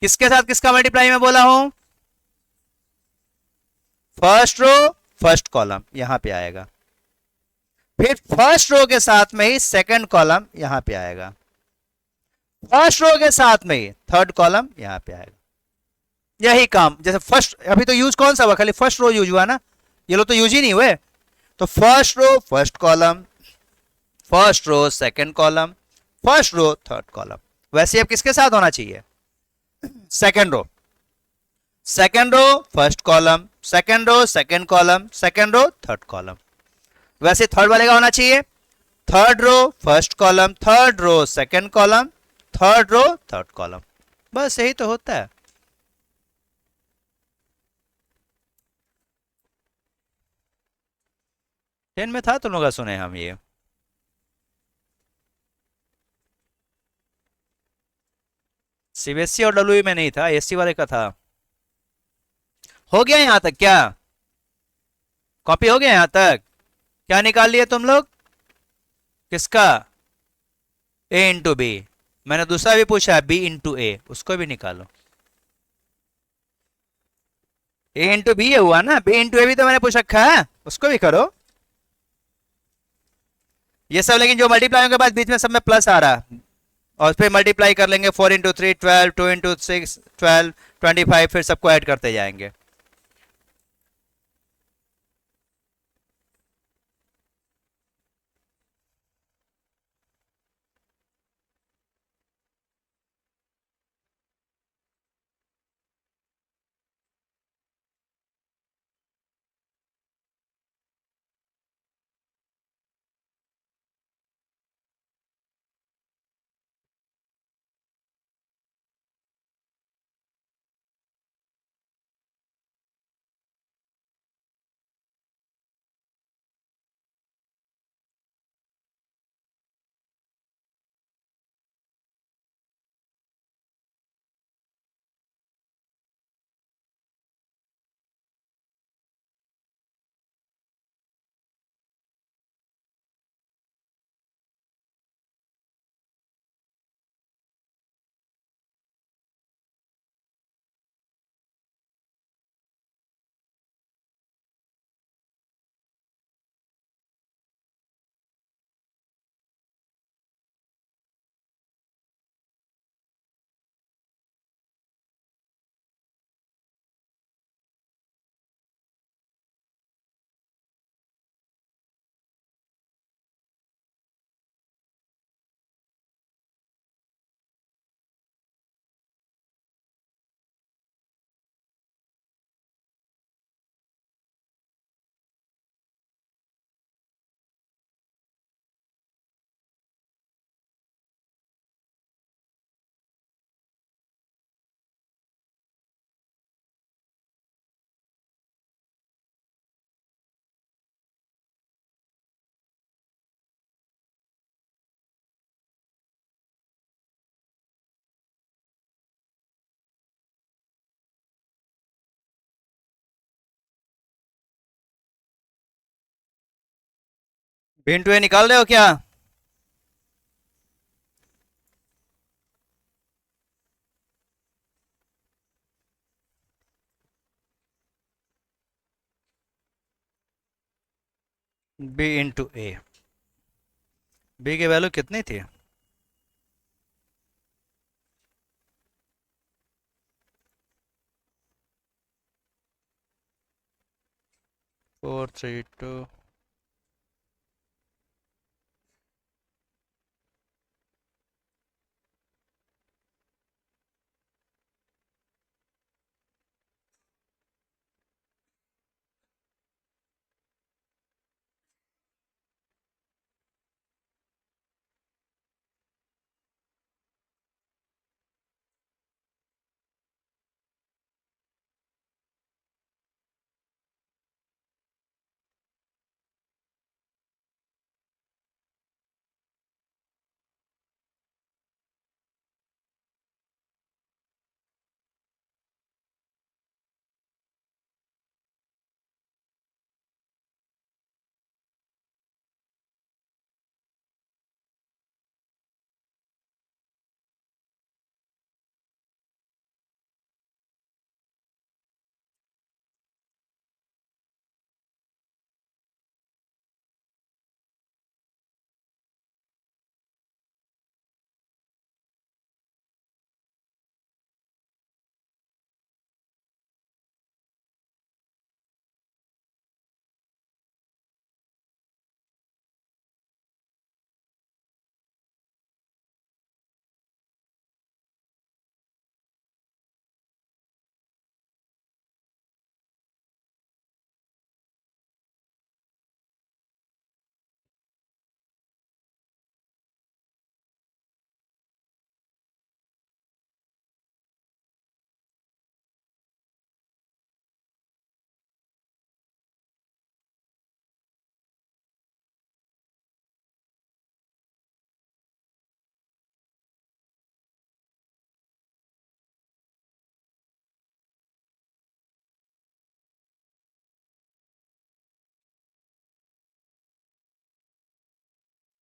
किसके साथ किसका मल्टीप्लाई में बोला हूं? फर्स्ट रो फर्स्ट कॉलम यहां पे आएगा, फिर फर्स्ट रो के साथ में ही सेकंड कॉलम यहां पे आएगा, फर्स्ट रो के साथ में ही थर्ड कॉलम यहां पे आएगा। यही काम, जैसे फर्स्ट, अभी तो यूज कौन सा हुआ, खाली फर्स्ट रो यूज हुआ ना, ये लोग तो यूज ही नहीं हुए। तो first row first column, first row second column, first row third column. वैसे अब किसके साथ होना चाहिए? Second row, second row first column, second row second column, second row third column. वैसे थर्ड वाले का होना चाहिए third row first column, third row second column, third row third column. बस यही तो होता है। 10 में था तुम लोग का, सुने हम ये। सीबीएसई और डब्ल्यू में नहीं था, एससी वाले का था। हो गया यहां तक क्या? कॉपी हो गया यहां तक? क्या निकाल लिए तुम लोग? किसका? ए इंटू बी। मैंने दूसरा भी पूछा है, बी इंटू ए, उसको भी निकालो। ए इंटू बी हुआ ना, बी इंटू ए भी तो मैंने पूछ रखा है, उसको भी करो। ये सब लेकिन जो मल्टीप्लाई के बाद बीच में सब में प्लस आ रहा है, और फिर मल्टीप्लाई कर लेंगे, 4 इंटू 3 12, 2 इंटू 6 12, 25, फिर सबको ऐड करते जाएंगे। बी इंटू ए निकाल रहे हो क्या? बी इंटू ए, बी की वैल्यू कितनी थी? 432।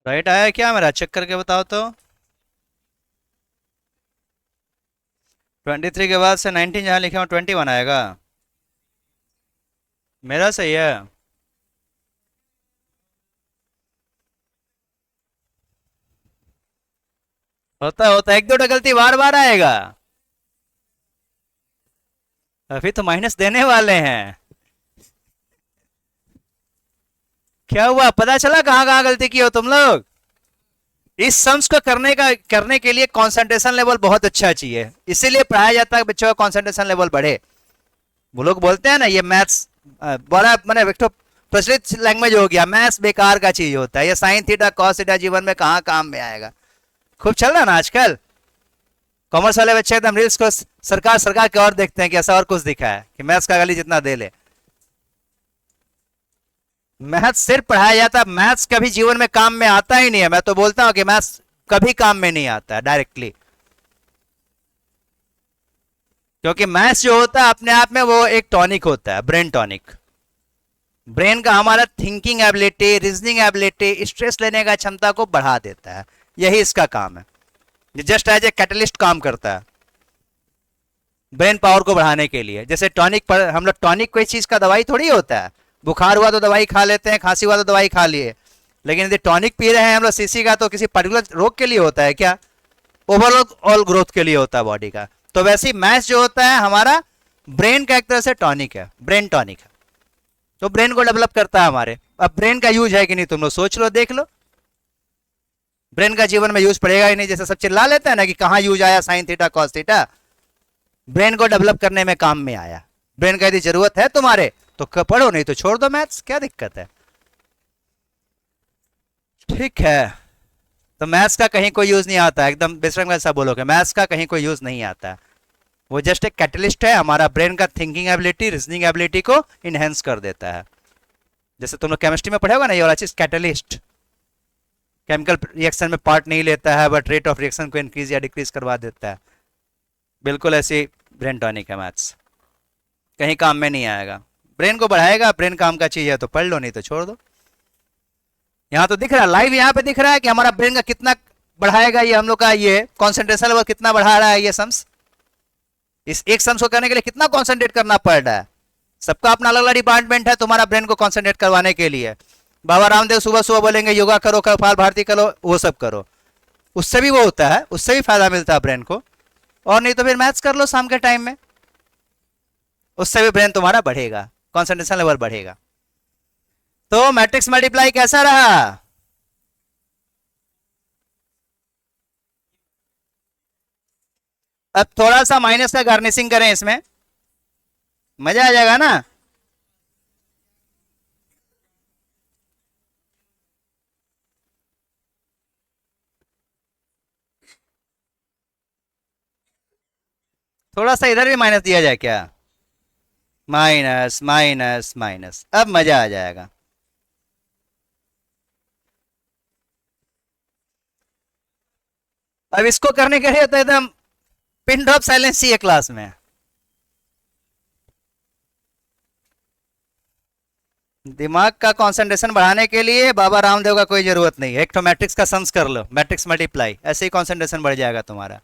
राइट आया क्या मेरा? चेक करके बताओ तो। 23 के बाद से 19 जहाँ लिखे हो 21 आएगा। मेरा सही है। होता होता एक दो गलती बार बार आएगा। अभी तो माइनस देने वाले हैं। क्या हुआ, पता चला कहाँ कहाँ गलती की हो तुम लोग? इस सम्स को करने के लिए कंसंट्रेशन लेवल बहुत अच्छा चाहिए, इसीलिए पढ़ाया जाता है बच्चों का कंसंट्रेशन लेवल बढ़े। वो लोग बोलते हैं ना ये मैथ्स बड़ा मैंने एक तो प्रचलित लैंग्वेज हो गया, मैथ्स बेकार का चीज होता है, ये साइन थीटा कॉस थीटा जीवन में कहाँ काम में आएगा। खूब चल रहा ना आजकल, कॉमर्स वाले बच्चे एकदम रील्स को सरकार सरकार की ओर देखते हैं कि ऐसा और कुछ दिखा है कि मैथ्स का गली जितना दे ले। मैथ्स सिर्फ पढ़ाया जाता है, मैथ्स कभी जीवन में काम में आता ही नहीं है। मैं तो बोलता हूं कि मैथ्स कभी काम में नहीं आता है डायरेक्टली, क्योंकि मैथ्स जो होता है अपने आप में वो एक टॉनिक होता है, ब्रेन टॉनिक। ब्रेन का हमारा thinking ability, reasoning ability, stress लेने का क्षमता को बढ़ा देता है, यही इसका काम है। जस्ट एज ए कैटलिस्ट काम करता है ब्रेन पावर को बढ़ाने के लिए। जैसे टॉनिक पर हम लोग, टॉनिक कोई चीज का दवाई थोड़ी होता है, बुखार हुआ तो दवाई खा लेते हैं, खांसी हुआ तो दवाई खा लिए, लेकिन यदि टॉनिक पी रहे हैं हम लोग सीसी का तो किसी पर्टिकुलर रोग के लिए होता है क्या? ओवरऑल ऑल ग्रोथ के लिए होता है बॉडी का। तो वैसे ही मैथ्स जो होता है हमारा ब्रेन का एक तरह से टॉनिक है, ब्रेन टॉनिक है, तो ब्रेन को डेवलप करता है हमारे। अब ब्रेन का यूज है कि नहीं तुम लोग सोच लो, देख लो। ब्रेन का जीवन में यूज पड़ेगा ही नहीं, जैसे सब चिल्ला लेते हैं ना कि कहां यूज आया sine theta cos theta, brain को डेवलप करने में काम में आया। ब्रेन का यदि जरूरत है तुम्हारे तो पढ़ो, नहीं तो छोड़ दो मैथ्स, क्या दिक्कत है? ठीक है, तो मैथ्स का कहीं कोई यूज नहीं आता, एकदम बेशक ऐसा बोलोगे, मैथ्स का कहीं कोई यूज नहीं आता। वो जस्ट एक कैटलिस्ट है, हमारा ब्रेन का थिंकिंग एबिलिटी, रीजनिंग एबिलिटी को इनहेंस कर देता है। जैसे तुम लोग केमिस्ट्री में पढ़े होगा ना ये वाला चीज, कैटलिस्ट केमिकल रिएक्शन में पार्ट नहीं लेता है बट रेट ऑफ रिएक्शन को इंक्रीज या डिक्रीज करवा देता है। बिल्कुल ऐसी ब्रेन टॉनिक है मैथ्स, कहीं काम में नहीं आएगा। ब्रेन को बढ़ाएगा, ब्रेन काम का चीज है तो पढ़ लो, नहीं तो छोड़ दो। यहाँ तो दिख रहा है लाइव, यहाँ पे दिख रहा है कि हमारा ब्रेन का कितना बढ़ाएगा ये, हम लोग का ये कॉन्सेंट्रेशन लेवल कितना बढ़ा रहा है ये सम्स। इस एक सम्स को करने के लिए कितना कॉन्सेंट्रेट करना पड़ रहा है। सबका अपना अलग अलग डिपार्टमेंट है तुम्हारा ब्रेन को कॉन्सेंट्रेट करवाने के लिए। बाबा रामदेव सुबह सुबह बोलेंगे योगा करो, कपाल भारती करो, वो सब करो, उससे भी वो होता है, उससे भी फायदा मिलता है ब्रेन को। और नहीं तो फिर मैथ्स कर लो शाम के टाइम में, उससे भी ब्रेन तुम्हारा बढ़ेगा, कॉन्सेंट्रेशन लेवल बढ़ेगा। तो मैट्रिक्स मल्टीप्लाई कैसा रहा? अब थोड़ा सा माइनस का गार्निशिंग करें इसमें, मजा आ जाएगा ना। थोड़ा सा इधर भी माइनस दिया जाए क्या? माइनस माइनस माइनस, अब मजा आ जाएगा। अब इसको करने के लिए तो एकदम पिन ड्रॉप साइलेंस चाहिए क्लास में। दिमाग का कंसंट्रेशन बढ़ाने के लिए बाबा रामदेव का कोई जरूरत नहीं है, एक तो मैट्रिक्स का सम्स कर लो, मैट्रिक्स मल्टीप्लाई, ऐसे ही कंसंट्रेशन बढ़ जाएगा तुम्हारा।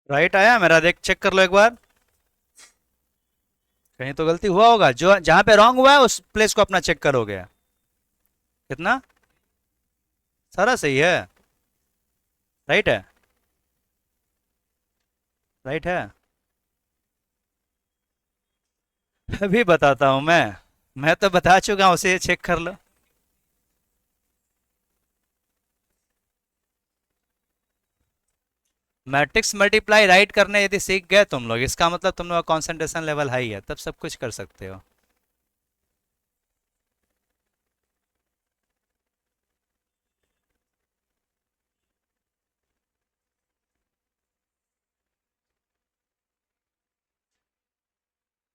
राइट आया मेरा, देख चेक कर लो एक बार, कहीं तो गलती हुआ होगा, जो जहां पे रॉन्ग हुआ है उस प्लेस को अपना चेक करोगे। कितना सारा सही है, राइट है, राइट है। अभी बताता हूं मैं तो बता चुका हूं, उसे चेक कर लो। मैट्रिक्स मल्टीप्लाई राइट करने यदि सीख गए तुम लोग, इसका मतलब तुम लोग का कंसंट्रेशन लेवल हाई है, तब सब कुछ कर सकते हो।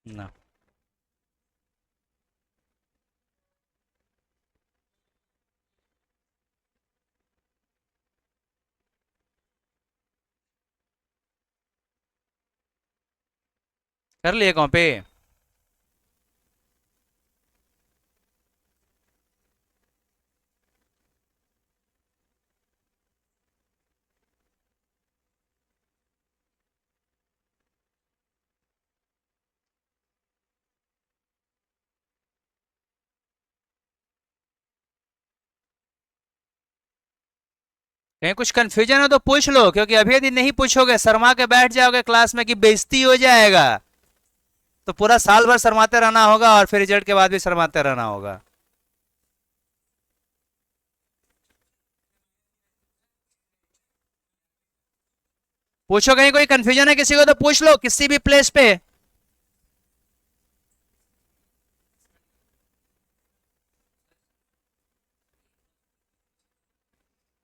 ना, कर लिए कॉपी। कहीं कुछ कंफ्यूजन है तो पूछ लो, क्योंकि अभी यदि नहीं पूछोगे शर्मा के बैठ जाओगे क्लास में कि बेइज्जती हो जाएगा, तो पूरा साल भर शर्माते रहना होगा और फिर रिजल्ट के बाद भी शर्माते रहना होगा। पूछो, कहीं कोई कंफ्यूजन है किसी को तो पूछ लो किसी भी प्लेस पे।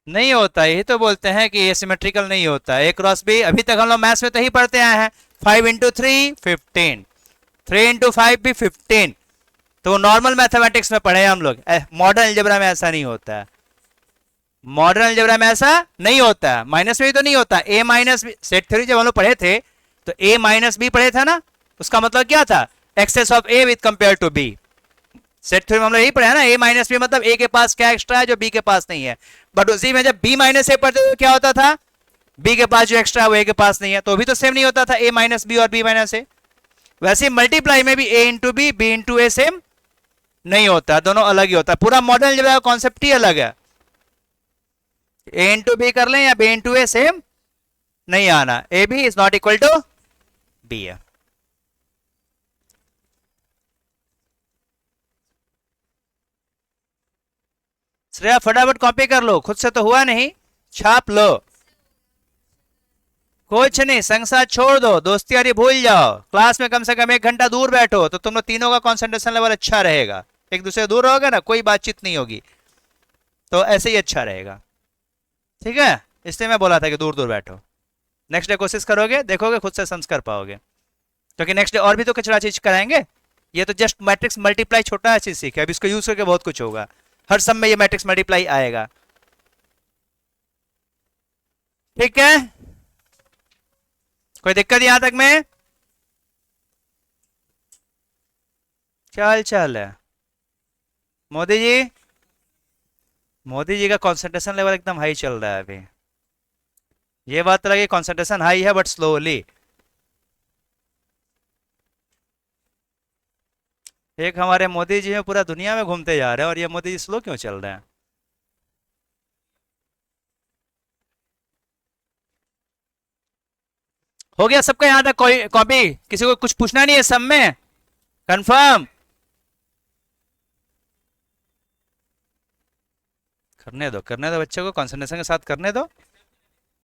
नहीं होता, यही तो बोलते हैं कि ये सिमेट्रिकल नहीं होता। ए क्रॉस बी अभी तक हम लोग मैथ्स में तो ही पढ़ते आए हैं, 5 इंटू 3 15, 3 इंटू 5 भी 15। तो नॉर्मल मैथमेटिक्स में पढ़े हम लोग, मॉडर्न अलजेब्रा में ऐसा नहीं होता है। मॉडर्न अलजेब्रा में ऐसा नहीं होता है, माइनस में भी तो नहीं होता। ए माइनस बी सेट थ्योरी जब हम लोग पढ़े थे तो ए माइनस बी पढ़े थे ना, उसका मतलब क्या था, excess of A with compare to B. Set theory में हम लोग यही पढ़े हैं ना, ए माइनस बी मतलब ए के पास क्या एक्स्ट्रा है जो बी के पास नहीं है। बट उसी में जब बी माइनस ए पढ़ते तो क्या होता था, बी के पास जो एक्स्ट्रा है वो ए के पास नहीं है, तो भी तो सेम नहीं होता था ए माइनस बी और बी माइनस ए। वैसे मल्टीप्लाई में भी ए इंटू बी इंटू ए सेम नहीं होता, दोनों अलग ही होता है। पूरा मॉडल जो है कॉन्सेप्ट ही अलग है। ए इंटू बी कर लें या बी इंटू ए, सेम नहीं आना, A B is not equal to B है। श्रेया फटाफट कॉपी कर लो, खुद से तो हुआ नहीं, छाप लो। कुछ नहीं, संग साथ छोड़ दो, दोस्ती यारी भूल जाओ, क्लास में कम से कम 1 घंटा दूर बैठो तो तुम लोग तीनों का कंसंट्रेशन लेवल अच्छा रहेगा। एक दूसरे से दूर रहोगे ना, कोई बातचीत नहीं होगी, तो ऐसे ही अच्छा रहेगा। ठीक है, इसलिए मैं बोला था कि दूर दूर बैठो। नेक्स्ट डे कोशिश करोगे, देखोगे खुद से समझ कर पाओगे, क्योंकि नेक्स्ट डे और भी तो कचरा चीज कराएंगे। ये तो जस्ट मैट्रिक्स मल्टीप्लाई छोटा चीज सीखे, अब इसको यूज करके बहुत कुछ होगा। हर सब में ये मैट्रिक्स मल्टीप्लाई आएगा। ठीक है, कोई दिक्कत यहां तक में? क्या हाल चाल है मोदी जी? मोदी जी का कंसंट्रेशन लेवल एकदम हाई चल रहा है अभी। ये बात तो लगी कंसंट्रेशन हाई है बट स्लोली। एक हमारे मोदी जी में पूरा दुनिया में घूमते जा रहे हैं और ये मोदी जी स्लो क्यों चल रहे हैं? हो गया सबका यहाँ तक कोई कॉपी? किसी को कुछ पूछना नहीं है सब में? कंफर्म? करने दो, करने दो, बच्चे को कंसंट्रेशन के साथ करने दो।